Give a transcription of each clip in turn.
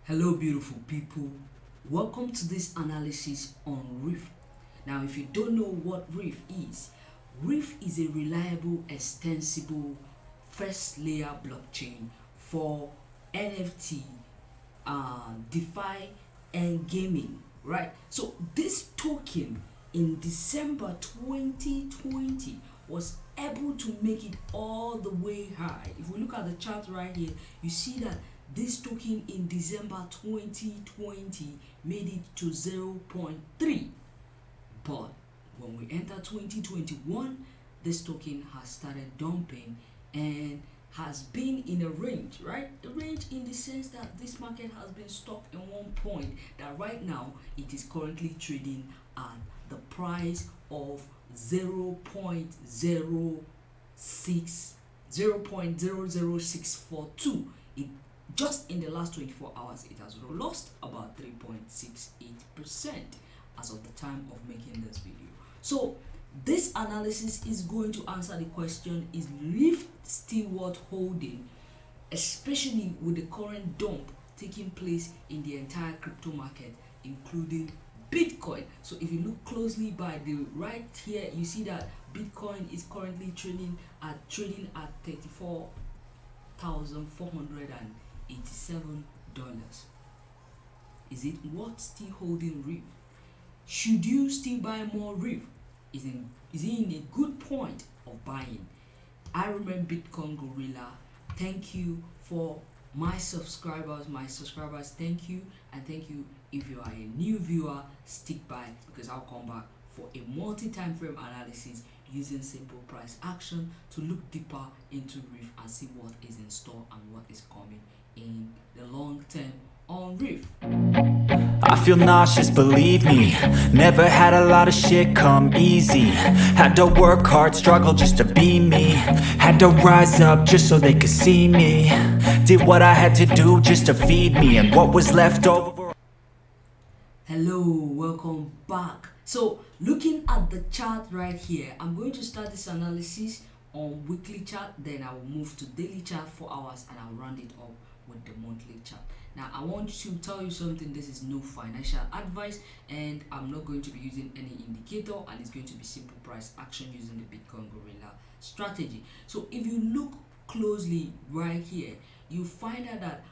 Hello, beautiful people. Welcome to this analysis on REEF. Now, if you don't know what REEF is a reliable, extensible first layer blockchain for NFT, DeFi, and gaming. Right? So, this token in December 2020 was able to make it all the way high. If we look at the chart right here, you see that this token in December 2020 made it to 0.3, but when we enter 2021, this token has started dumping and has been in a range, right? A range in the sense that this market has been stuck in one point, that right now it is currently trading at the price of 0.00642. It just in the last 24 hours, it has lost about 3.68% as of the time of making this video. So this analysis is going to answer the question, is REEF still worth holding, especially with the current dump taking place in the entire crypto market, including Bitcoin. So if you look closely by the right here, you see that Bitcoin is currently trading at $34,487. Is it worth still holding REEF? Should you still buy more REEF? Is he in a good point of buying? I remember Bitcoin Gorilla. Thank you for my subscribers. Thank you, and thank you if you are a new viewer. Stick by, because I'll come back for a multi-time frame analysis using simple price action to look deeper into REEF and see what is in store and what is coming in the long term on REEF. I feel nauseous, believe me. Never had a lot of shit come easy. Had to work hard, struggle just to be me. Had to rise up just so they could see me. Did what I had to do just to feed me, and what was left over. Hello, welcome back. So looking at the chart right here, I'm going to start this analysis on weekly chart, then I will move to daily chart 4 hours, and I'll round it up with the monthly chart. Now I want to tell you something. This is no financial advice, and I'm not going to be using any indicator, and it's going to be simple price action using the Bitcoin Gorilla strategy. So if you look closely right here, you find out that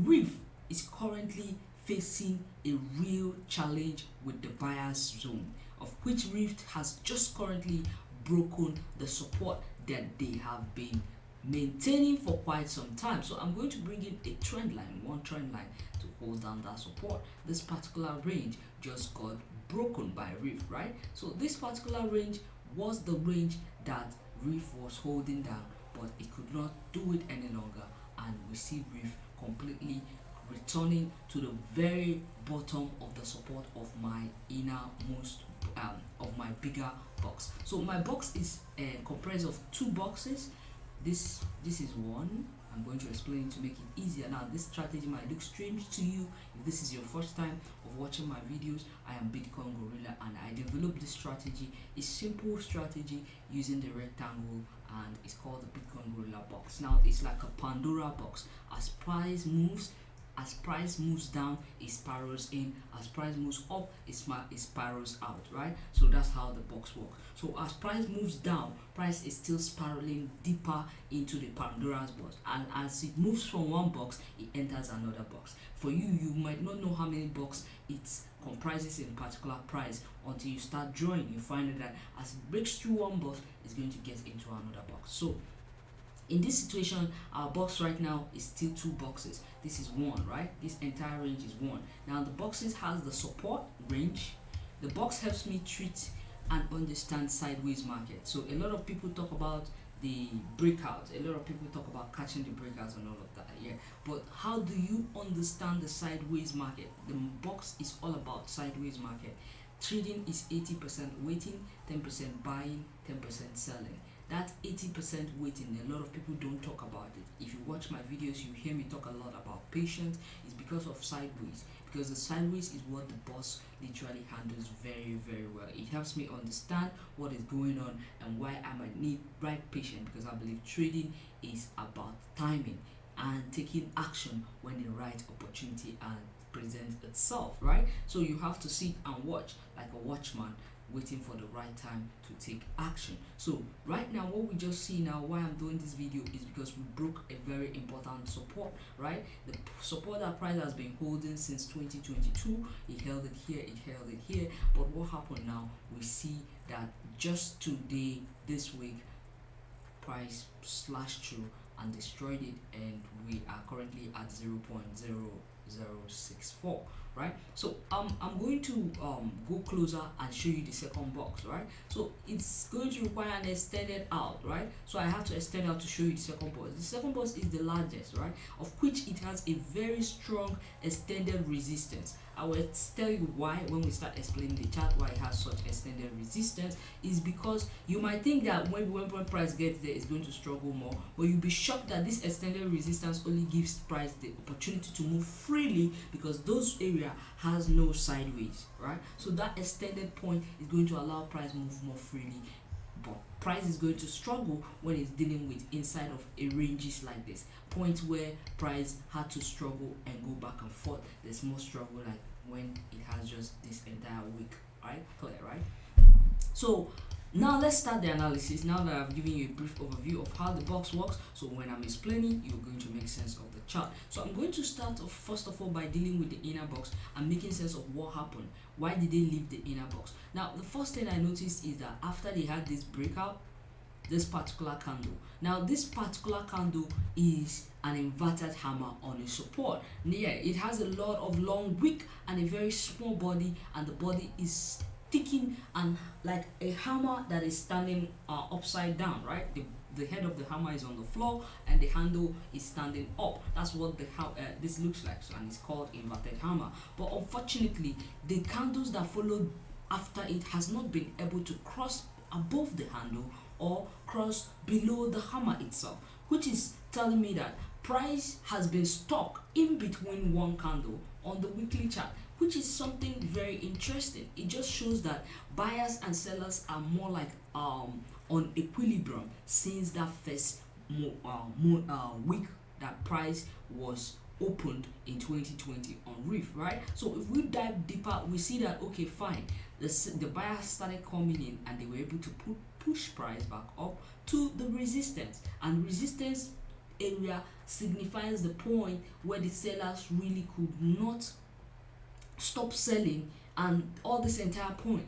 REEF is currently facing a real challenge with the buyer's zone, of which REEF has just currently broken the support that they have been maintaining for quite some time. So I'm going to bring in a trend line, one trend line, to hold down that support. This particular range just got broken by REEF, right? So this particular range was the range that REEF was holding down, but it could not do it any longer, and we see REEF completely returning to the very bottom of the support of my innermost of my bigger box. So my box is comprised of two boxes. This is one. I'm going to explain to make it easier. Now this strategy might look strange to you if this is your first time of watching my videos. I am Bitcoin Gorilla, and I developed this strategy, a simple strategy using the rectangle, and it's called the Bitcoin Gorilla box. Now it's like a Pandora box. As price moves down, it spirals in. As price moves up, it spirals out, right? So that's how the box works. So as price moves down, price is still spiraling deeper into the Pandora's box, and as it moves from one box, it enters another box. For you might not know how many boxes it comprises in particular price until you start drawing. You find that as it breaks through one box, it's going to get into another box. So in this situation, our box right now is still two boxes. This is one, right? This entire range is one. Now the boxes has the support range. The box helps me treat and understand sideways market. So a lot of people talk about the breakouts. A lot of people talk about catching the breakouts and all of that. Yeah, but how do you understand the sideways market? The box is all about sideways market. Trading is 80% waiting, 10% buying, 10% selling. That 80% waiting, a lot of people don't talk about it. If you watch my videos, you hear me talk a lot about patience. It's because of sideways, because the sideways is what the boss literally handles very, very well. It helps me understand what is going on and why I might need right patience, because I believe trading is about timing. and taking action when the right opportunity and presents itself, right? So you have to sit and watch like a watchman, waiting for the right time to take action. So right now, what we just see now, why I'm doing this video, is because we broke a very important support, right? The support that price has been holding since 2022. It held it here, it held it here, but what happened now? We see that just today, this week, price slashed through and destroyed it, and we are currently at 0.0064, right? So I'm going to go closer and show you the second box, right? So it's going to require an extended out, right? So I have to extend out to show you the second box. The second box is the largest, right, of which it has a very strong extended resistance. I will tell you why when we start explaining the chart, why it has such extended resistance. Is because you might think that when price gets there, it's going to struggle more, but you'll be shocked that this extended resistance only gives price the opportunity to move freely, because those area has no sideways, right? So that extended point is going to allow price move more freely, but price is going to struggle when it's dealing with inside of a ranges like this point where price had to struggle and go back and forth. There's more struggle like when it has just this entire week, right? Clear, right? So now let's start the analysis. Now that I've given you a brief overview of how the box works, so when I'm explaining, you're going to make sense of the chart. So I'm going to start off first of all by dealing with the inner box and making sense of what happened. Why did they leave the inner box? Now the first thing I noticed is that after they had this breakout, this particular candle, now this particular candle is an inverted hammer on a support. Yeah, it has a lot of long wick and a very small body, and the body is sticking and like a hammer that is standing upside down, right? The head of the hammer is on the floor and the handle is standing up. That's what this looks like, so, and it's called inverted hammer. But unfortunately, the candles that followed after it has not been able to cross above the handle or cross below the hammer itself, which is telling me that price has been stuck in between one candle on the weekly chart, which is something very interesting. It just shows that buyers and sellers are more like on equilibrium since that first week that price was opened in 2020 on REEF, right? So if we dive deeper, we see that okay, fine, the buyers started coming in and they were able to push price back up to the resistance, and resistance area signifies the point where the sellers really could not stop selling, and all this entire point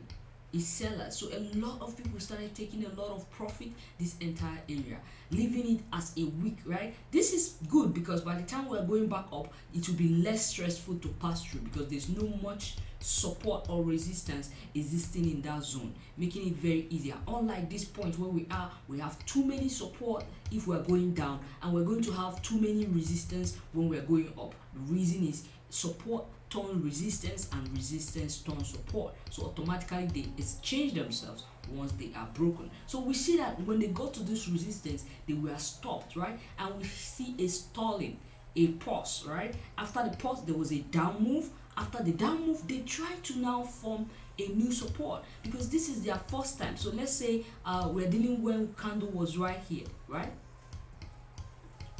is sellers. So a lot of people started taking a lot of profit this entire area, leaving it as a weak, right? This is good because by the time we're going back up, it will be less stressful to pass through because there's no much support or resistance existing in that zone, making it very easier. Unlike this point where we have too many support if we're going down, and we're going to have too many resistance when we're going up. The reason is support turn resistance and resistance turn support, so automatically they exchange themselves once they are broken. So we see that when they got to this resistance, they were stopped, right? And we see a stalling, a pause, right? After the pause, there was a down move. After the down move, they try to now form a new support because this is their first time. So let's say we're dealing when candle was right here, right?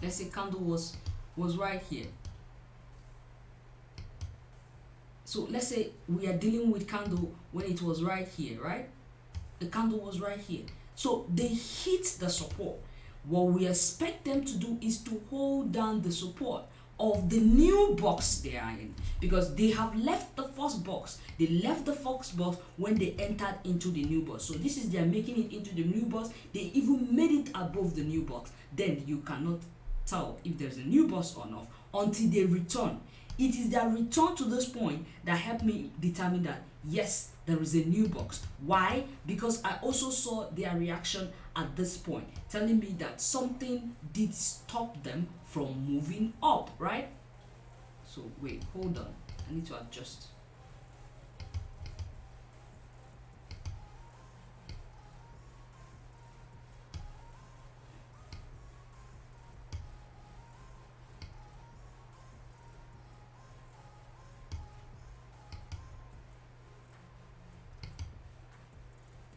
Let's say candle was right here. So let's say we are dealing with candle when it was right here, right? The candle was right here. So they hit the support. What we expect them to do is to hold down the support of the new box they are in, because they have left the first box. They left the first box when they entered into the new box. So this is they are making it into the new box. They even made it above the new box. Then you cannot tell if there's a new box or not until they return. It is their return to this point that helped me determine that yes, there is a new box. Why? Because I also saw their reaction at this point, telling me that something did stop them from moving up, right? So wait, hold on, I need to adjust.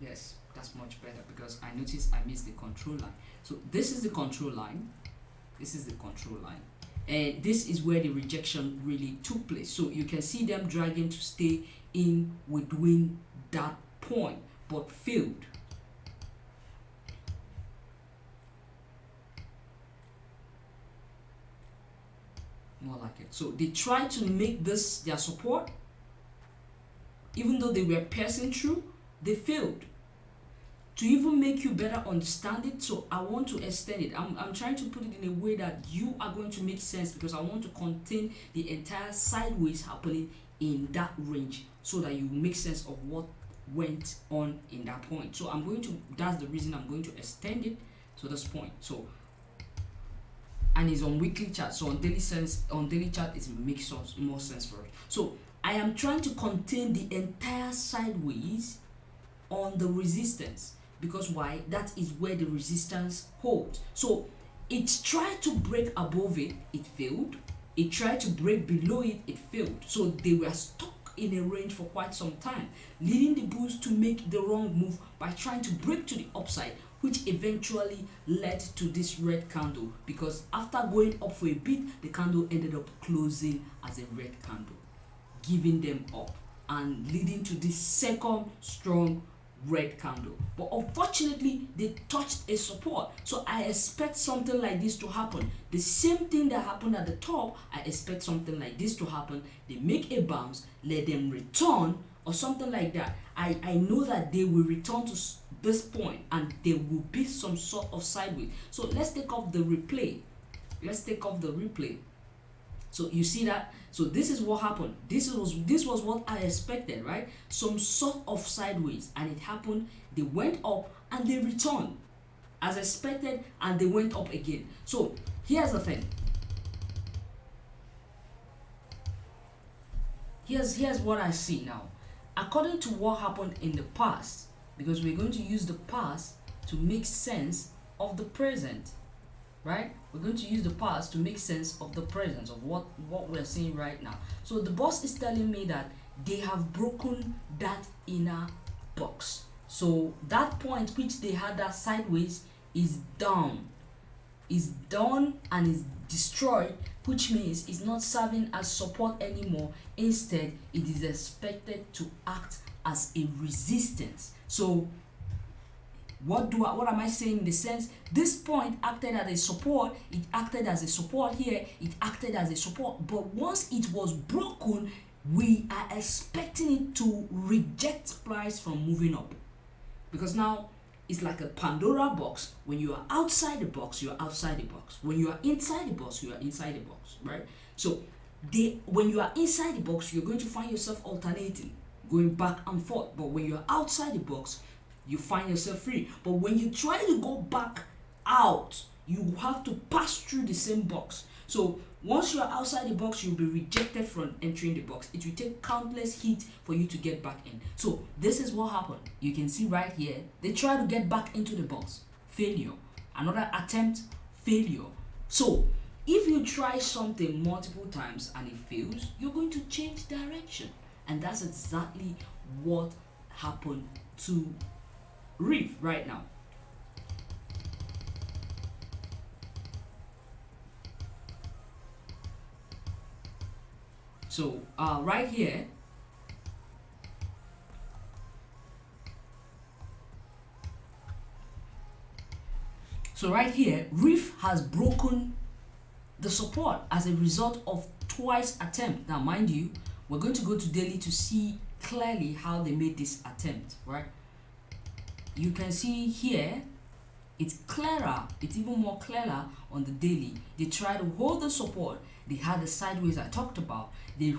Yes, that's much better because I noticed I missed the control line. So this is the control line. This is the control line, and this is where the rejection really took place. So you can see them dragging to stay in within that point, but failed. More like it. So they tried to make this their support, even though they were piercing through, they failed. To even make you better understand it, so I want to extend it. I'm trying to put it in a way that you are going to make sense, because I want to contain the entire sideways happening in that range so that you make sense of what went on in that point. So I'm going to, that's the reason I'm going to extend it to this point. So, and it's on weekly chart, so on daily chart it makes more sense for us. So I am trying to contain the entire sideways on the resistance, because why? That is where the resistance holds. So it tried to break above it, it failed. It tried to break below it, it failed. So they were stuck in a range for quite some time, leading the bulls to make the wrong move by trying to break to the upside, which eventually led to this red candle, because after going up for a bit, the candle ended up closing as a red candle, giving them up and leading to this second strong red candle. But unfortunately, they touched a support, so I expect something like this to happen. The same thing that happened at the top, I expect something like this to happen. They make a bounce, let them return or something like that. I know that they will return to this point and there will be some sort of sideways. So let's take off the replay. So you see that? So this is what happened. This was what I expected, right? Some sort of sideways, and it happened. They went up and they returned as expected, and they went up again. So here's the thing. Here's what I see now. According to what happened in the past, because we're going to use the past to make sense of the present, right? We're going to use the past to make sense of the present, of what we're seeing right now. So the boss is telling me that they have broken that inner box. So that point which they had that sideways is done and is destroyed, which means it's not serving as support anymore. Instead, it is expected to act as a resistance. So what am I saying in the sense? This point acted as a support, it acted as a support here, it acted as a support, but once it was broken, we are expecting it to reject price from moving up, because now it's like a Pandora box. When you are outside the box, you are outside the box. When you are inside the box, you are inside the box, right? So when you are inside the box, you're going to find yourself alternating, going back and forth. But when you're outside the box, you find yourself free. But when you try to go back out, you have to pass through the same box. So once you are outside the box, you'll be rejected from entering the box. It will take countless hits for you to get back in. So this is what happened. You can see right here, they try to get back into the box. Failure. Another attempt, failure. So if you try something multiple times and it fails, you're going to change direction. And that's exactly what happened to REEF right now. So right here, REEF has broken the support as a result of twice attempt. Now mind you, we're going to go to daily to see clearly how they made this attempt, right? You can see here, it's clearer, it's even more clearer on the daily. They try to hold the support. They had the sideways I talked about. They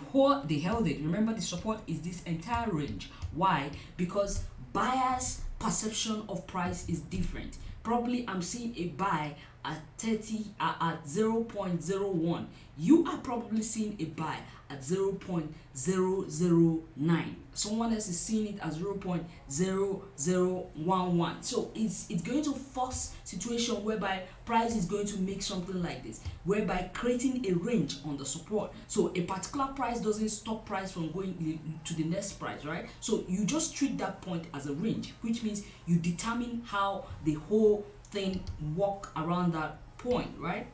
held it. Remember, the support is this entire range. Why? Because buyers' perception of price is different. Probably I'm seeing a buy at 0.01. You are probably seeing a buy at 0.009. Someone else is seeing it as 0.0011. So it's going to force situation whereby price is going to make something like this, whereby creating a range on the support. So a particular price doesn't stop price from going to the next price, right? So you just treat that point as a range, which means you determine how the whole thing walk around that point, right?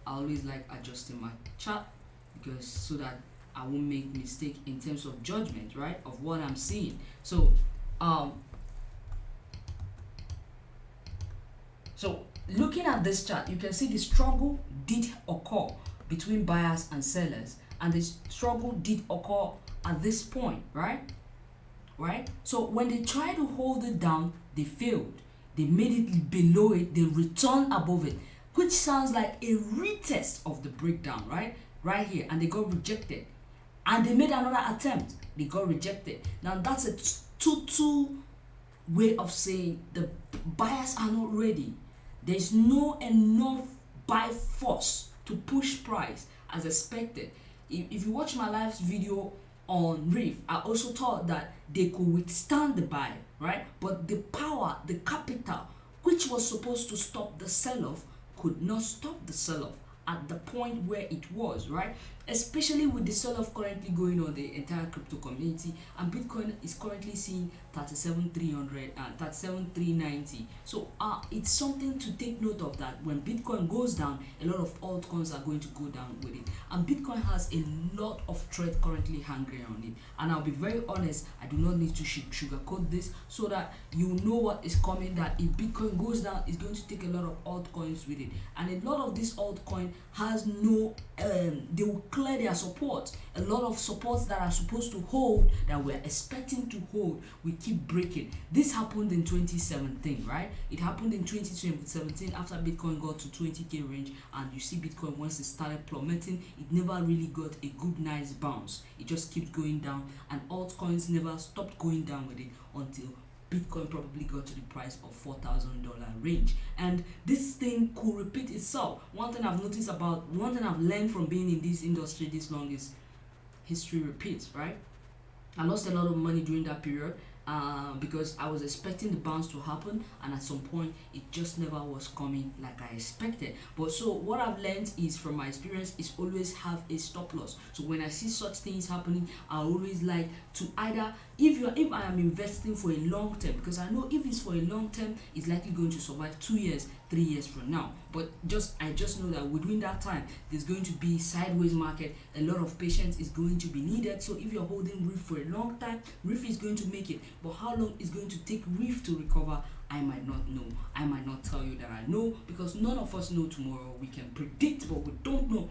I always like adjusting my chart, because so that I won't make mistake in terms of judgment, right, of what I'm seeing. So so looking at this chart, you can see the struggle did occur between buyers and sellers, and the struggle did occur at this point, right? So when they try to hold it down, they failed. They made it below it, they returned above it, which sounds like a retest of the breakdown, right here, and they got rejected. And they made another attempt, they got rejected. Now that's a two way of saying the buyers are not ready. There's no enough buy force to push price as expected. If you watch my last video on REEF, I also thought that they could withstand the buy, right? But the power, the capital, which was supposed to stop the sell-off, could not stop the sell-off at the point where it was, right? Especially with the sell-off currently going on the entire crypto community, and Bitcoin is currently seeing 37,300 and 37,390. So it's something to take note of, that when Bitcoin goes down, a lot of altcoins are going to go down with it, and Bitcoin has a lot of thread currently hanging on it. And I'll be very honest, I do not need to sugarcoat this, so that you know what is coming, that if Bitcoin goes down, it's going to take a lot of altcoins with it, and a lot of this altcoin has no they will clear their support. A lot of supports that are supposed to hold, that we're expecting to hold, we keep breaking. This happened in 2017, right? It happened in 2017 after Bitcoin got to 20k range, and you see Bitcoin, once it started plummeting, it never really got a good nice bounce. It just keeps going down, and altcoins never stopped going down with it until Bitcoin probably got to the price of $4,000 range. And this thing could repeat itself. One thing I've learned from being in this industry this long is history repeats, right? I lost a lot of money during that period, because I was expecting the bounce to happen, and at some point it just never was coming like I expected. But so what I've learned is, from my experience, is always have a stop loss. So when I see such things happening, I always like to either, if I am investing for a long term, because I know if it's for a long term, it's likely going to survive 2 years, 3 years from now. But I just know that within that time, there's going to be sideways market. A lot of patience is going to be needed. So if you're holding REEF for a long time, REEF is going to make it. But how long is going to take REEF to recover? I might not know. I might not tell you that I know, because none of us know tomorrow. We can predict, but we don't know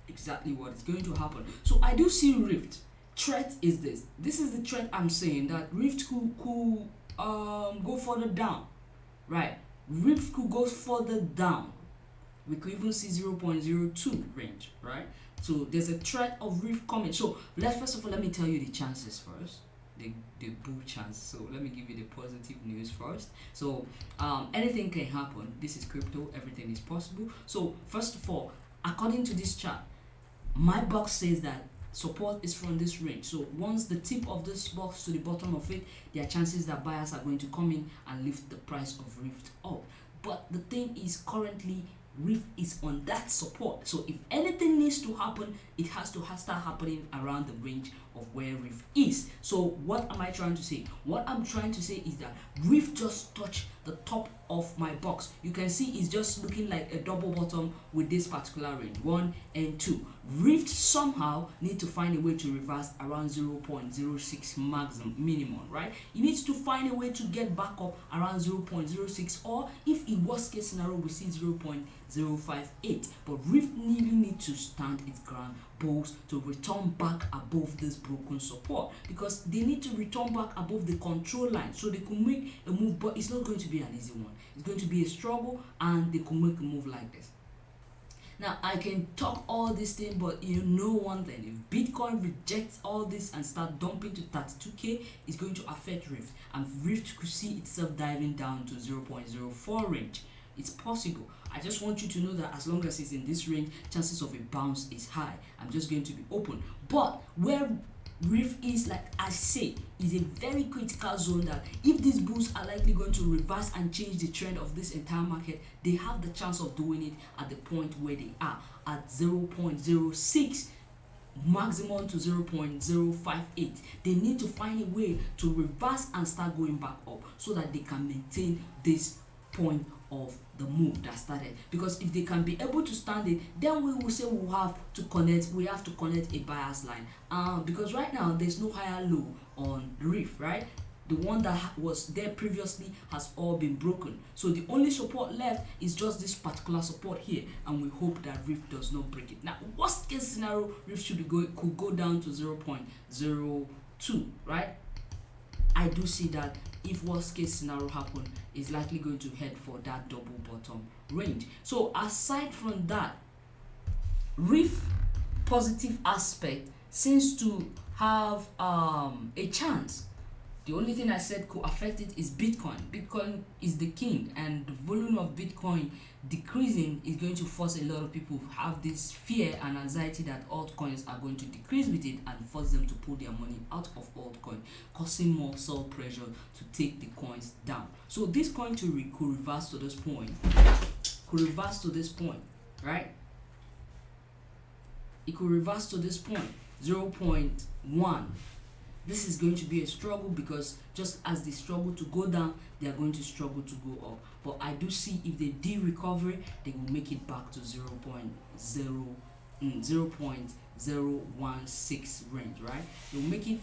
exactly what is going to happen. So I do see Rift. Threat is this. This is the threat I'm saying, that Rift could go further down, right? Rift could go further down. We could even see 0.02 range, right? So there's a threat of Rift coming. So first of all, let me tell you the chances first. The bull chance. So let me give you the positive news first. So anything can happen. This is crypto. Everything is possible. So first of all, according to this chart, my box says that support is from this range. So once the tip of this box to the bottom of it, there are chances that buyers are going to come in and lift the price of Rift up. But the thing is, currently Rift is on that support. So if anything needs to happen, it has to start happening around the range of where Rift is. So what am I trying to say? What I'm trying to say is that Rift just touched the top of my box. You can see it's just looking like a double bottom with this particular range, 1 and 2. Rift somehow need to find a way to reverse around 0.06 maximum minimum, right? It needs to find a way to get back up around 0.06, or if in worst case scenario we see 0.058. But Rift really need to stand its ground, bulls, to return back above this broken support, because they need to return back above the control line so they can make a move. But it's not going to be an easy one. It's going to be a struggle, and they can make a move like this. Now, I can talk all this thing, but you know one thing: if Bitcoin rejects all this and start dumping to 32k, it's going to affect Rift, and Rift could see itself diving down to 0.04 range. It's possible. I just want you to know that as long as it's in this range, chances of a bounce is high. I'm just going to be open. But where Rift is, like I say, is a very critical zone, that if these bulls are likely going to reverse and change the trend of this entire market, they have the chance of doing it at the point where they are, at 0.06 maximum to 0.058. They need to find a way to reverse and start going back up so that they can maintain this point of the move that started, because if they can be able to stand it, then we will say we have to connect a buyer's line, because right now there's no higher low on the reef, right? The one that was there previously has all been broken, so the only support left is just this particular support here, and we hope that reef does not break it. Now worst case scenario, reef could go down to 0.02, right? I do see that if worst case scenario happen, is likely going to head for that double bottom range. So aside from that, reef positive aspect seems to have a chance. The only thing I said could affect it is Bitcoin. Bitcoin is the king, and the volume of Bitcoin decreasing is going to force a lot of people to have this fear and anxiety that altcoins are going to decrease with it, and force them to pull their money out of altcoin, causing more sell pressure to take the coins down. So this coin could reverse to this point. Right? It could reverse to this point, 0.1. This is going to be a struggle, because just as they struggle to go down, they are going to struggle to go up. But I do see if they do recovery, they will make it back to 0.016 range, right? They will make it,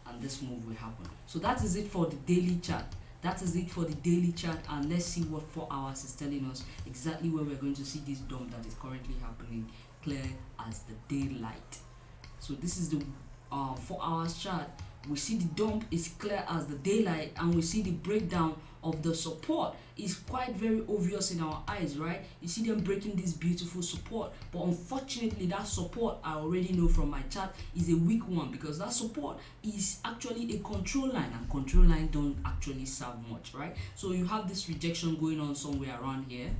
and this move will happen. So that is it for the daily chart. And let's see what 4 hours is telling us, exactly where we're going to see this dump that is currently happening clear as the daylight. So this is the 4 hours chart. We see the dump is clear as the daylight, and we see the breakdown of the support is quite very obvious in our eyes, right? You see them breaking this beautiful support, but unfortunately that support, I already know from my chart, is a weak one, because that support is actually a control line, and control line don't actually serve much, right? So you have this rejection going on somewhere around here,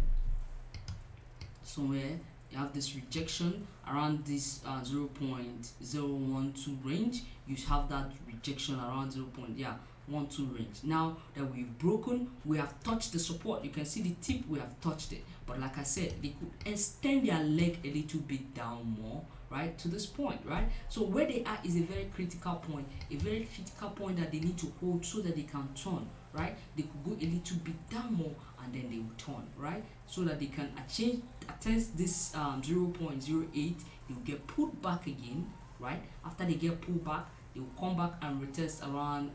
you have this rejection around this 0.012 range. You have that rejection around 0.12 range. Now that we've broken, we have touched the support. You can see the tip, we have touched it, but like I said, they could extend their leg a little bit down more, right, to this point, right? So where they are is a very critical point that they need to hold so that they can turn, right? They could go a little bit down more, and then they will turn, right, so that they can attest this 0.08. They will get pulled back again, right? After they get pulled back, they will come back and retest around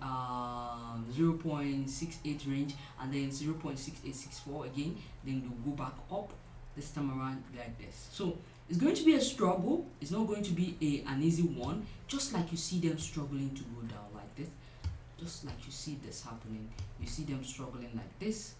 0.68 range, and then 0.6864 again. Then they'll go back up, this time around like this. So it's going to be a struggle. It's not going to be an easy one, just like you see them struggling to go down like this. Just like you see this happening, you see them struggling like this.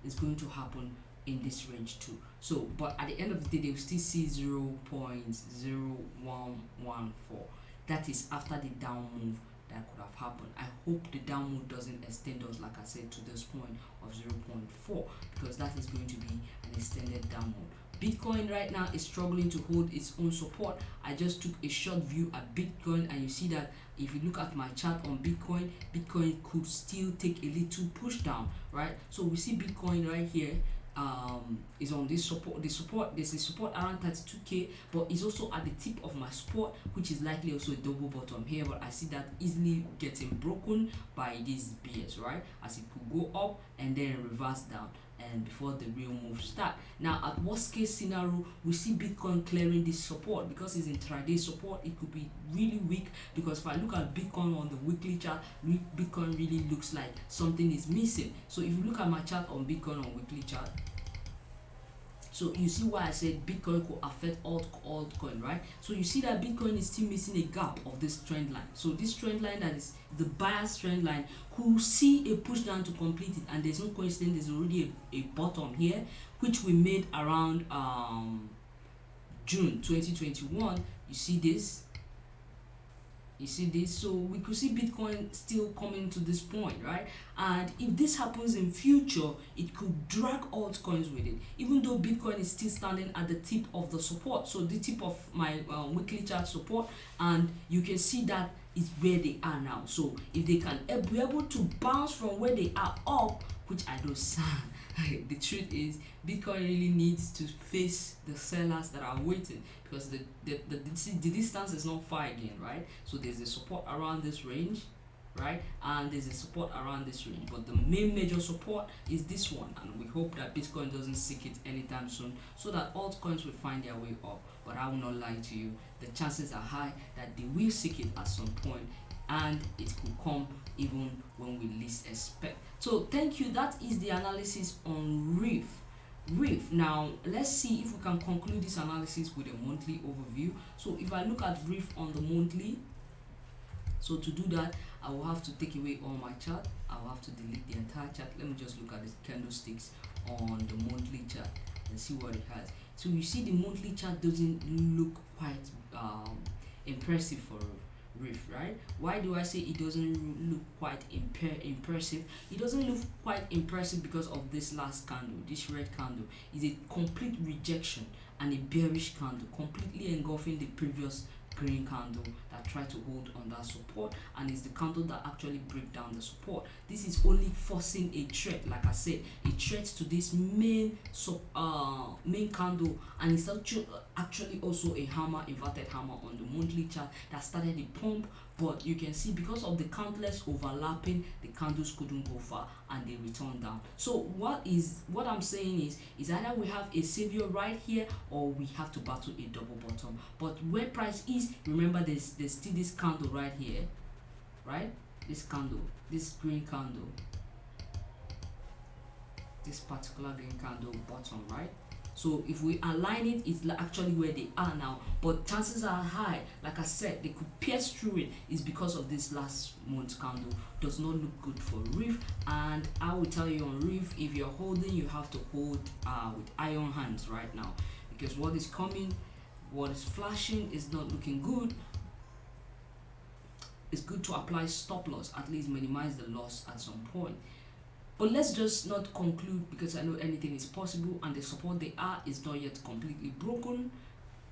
It's going to happen in this range too. So but at the end of the day, they will still see 0.0114. That is after the down move that could have happened. I hope the down move doesn't extend us, like I said, to this point of 0.4, because that is going to be an extended down move. Bitcoin right now is struggling to hold its own support. I just took a short view at Bitcoin, and you see that if you look at my chart on Bitcoin could still take a little push down, right? So we see Bitcoin right here is on this support. There's a support around 32k, but it's also at the tip of my support, which is likely also a double bottom here, but I see that easily getting broken by this BS, right? As it could go up and then reverse down, and before the real move start. Now at worst case scenario, we see Bitcoin clearing this support, because it's intraday support. It could be really weak, because if I look at Bitcoin on the weekly chart, Bitcoin really looks like something is missing. So if you look at my chart on Bitcoin on weekly chart, so you see why I said Bitcoin could affect altcoin, right? So you see that Bitcoin is still missing a gap of this trend line. So this trend line, that is the buyer's trend line, could see a push down to complete it, and there's no coincidence, there's already a bottom here, which we made around June 2021. You see this, so we could see Bitcoin still coming to this point, right? And if this happens in future, it could drag altcoins with it, even though Bitcoin is still standing at the tip of the support. So the tip of my weekly chart support, and you can see that is where they are now. So if they can be able to bounce from where they are up, which I don't sound, the truth is Bitcoin really needs to face the sellers that are waiting, because the distance is not far again, right? So there's a support around this range, right? And there's a support around this range, but the main major support is this one, and we hope that Bitcoin doesn't seek it anytime soon, so that altcoins will find their way up. But I will not lie to you, the chances are high that they will seek it at some point, and it could come even when we least expect. So thank you. That is the analysis on REEF. Now let's see if we can conclude this analysis with a monthly overview. So if I look at REEF on the monthly, so to do that, I will have to take away all my chart. I will have to delete the entire chart. Let me just look at the candlesticks on the monthly chart and see what it has. So you see the monthly chart doesn't look quite impressive for REEF, right? Why do I say it doesn't look quite impressive? It doesn't look quite impressive because of this last candle. This red candle is a complete rejection and a bearish candle, completely engulfing the previous green candle that tried to hold on that support, and it's the candle that actually break down the support. This is only forcing a threat, like I said, a threat to this main candle, and it's actually also a hammer, inverted hammer on the monthly chart that started the pump. But you can see because of the countless overlapping, the candles couldn't go far and they returned down. So what I'm saying is either we have a savior right here or we have to battle a double bottom. But where price is, remember there's still this candle right here, right? This candle, this green candle, this particular green candle bottom, right? So if we align it, it's actually where they are now, but chances are high, like I said, they could pierce through it. Is because of this last month's candle does not look good for REEF. And I will tell you on REEF, if you're holding, you have to hold with iron hands right now, because what is coming, what is flashing is not looking good. It's good to apply stop loss, at least minimize the loss at some point. But let's just not conclude, because I know anything is possible, and the support they are is not yet completely broken,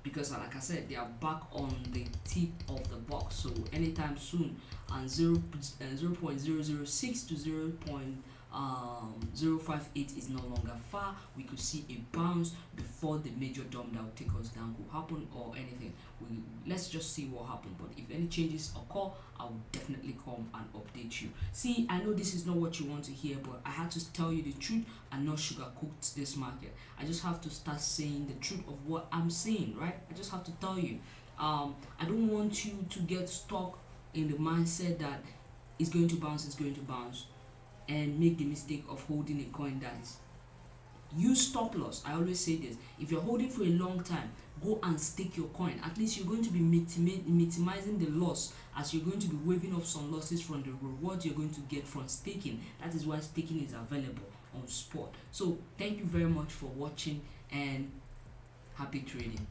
because like I said, they are back on the tip of the box. So anytime soon, and 0.006 to 0.058 is no longer far. We could see a bounce before the major dump that will take us down could happen, or anything. Let's just see what happens. But if any changes occur, I will definitely come and update you. See, I know this is not what you want to hear, but I had to tell you the truth and not sugarcoat this market. I just have to start saying the truth of what I'm saying, right? I just have to tell you. I don't want you to get stuck in the mindset that it's going to bounce, and make the mistake of holding a coin that is. Use stop loss. I always say this: if you're holding for a long time, go and stake your coin. At least you're going to be minimizing the loss, as you're going to be waving off some losses from the rewards you're going to get from staking. That is why staking is available on spot. So thank you very much for watching, and happy trading.